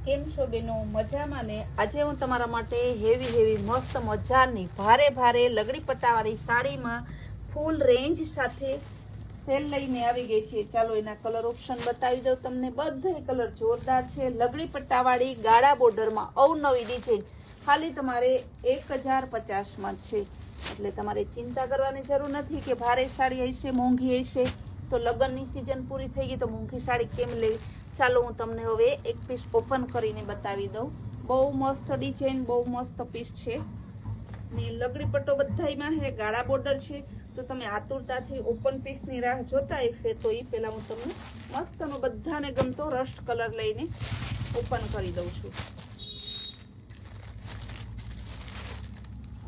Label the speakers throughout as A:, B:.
A: કેમ છો બેનો? મજામાં ને? આજે હું તમારા માટે હેવી મસ્ત મજાની ભારે લગડી પટ્ટાવાળી સાડીમાં ફૂલ રેન્જ સાથે સેલ લઈને આવી ગઈ છે. ચાલો એના કલર ઓપ્શન બતાવી દઉં તમને. બધા કલર જોરદાર છે. લગડી પટ્ટાવાળી ગાળા બોર્ડરમાં અવનવી ડિઝાઇન ખાલી તમારે 1050માં છે. એટલે તમારે ચિંતા કરવાની જરૂર નથી કે ભારે સાડી હશે, મોંઘી હશે, તો લગ્નની સિઝન પૂરી થઈ ગઈ તો મોંઘી સાડી કેમ લેવી. ચાલો હું તમને હવે એક પીસ ઓપન કરીને બતાવી દઉં. બહુ મસ્ત ડિઝાઇન, બહુ મસ્ત પીસ છે ને લગડી પટ્ટો બધાયમાં છે, ગાળા બોર્ડર છે. તો તમે આતુરતાથી ઓપન પીસની રાહ જોતા હશે તો એ પહેલાં હું તમને મસ્તનો બધાને ગમતો રસ્ટ કલર લઈને ઓપન કરી દઉં છું.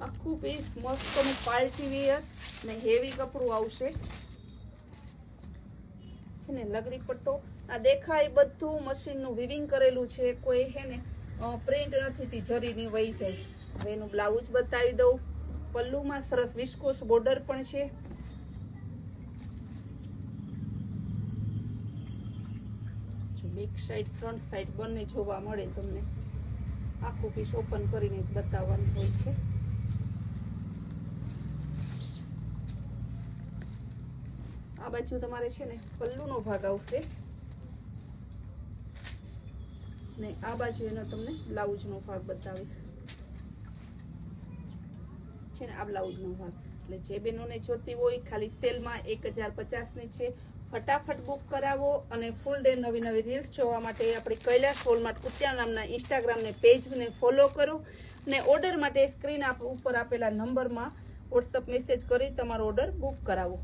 A: આખું પીસ મસ્તનું પાર્ટી વેર ને હેવી કપડું આવશે છે ને. લગડી પટ્ટો આ દેખાય બધું મશીનનું વિવિંગ કરેલું છે, કોઈ હે ને પ્રિન્ટ નથી જરીની વહી જાય. હવે એનું બ્લાઉઝ બતાવી દઉં. પલ્લુમાં સરસ વિસ્કોસ બોર્ડર પણ છે. બેક સાઈડ ફ્રન્ટ સાઈડ બંને જોવા મળે તમને. આખું પીસ ઓપન કરીને જ બતાવવાનું હોય છે. આ બાજુ તમારે છે ને પલ્લુનો ભાગ આવશે ને આ બાજુ એનો તમને બ્લાઉઝનો ભાગ બતાવીશ છે ને. આ બ્લાઉઝનો ભાગ એટલે જે બહેનોને જોતી હોય ખાલી સેલમાં 1050ની છે. ફટાફટ બુક કરાવો અને ફૂલ ડે નવી રીલ્સ જોવા માટે આપણી કૈલાશ વોલમાર્ટ કુતિયા નામના ઇન્સ્ટાગ્રામને પેજને ફોલો કરો ને ઓર્ડર માટે સ્ક્રીન ઉપર આપેલા નંબરમાં વોટ્સઅપ મેસેજ કરી તમારો ઓર્ડર બુક કરાવો.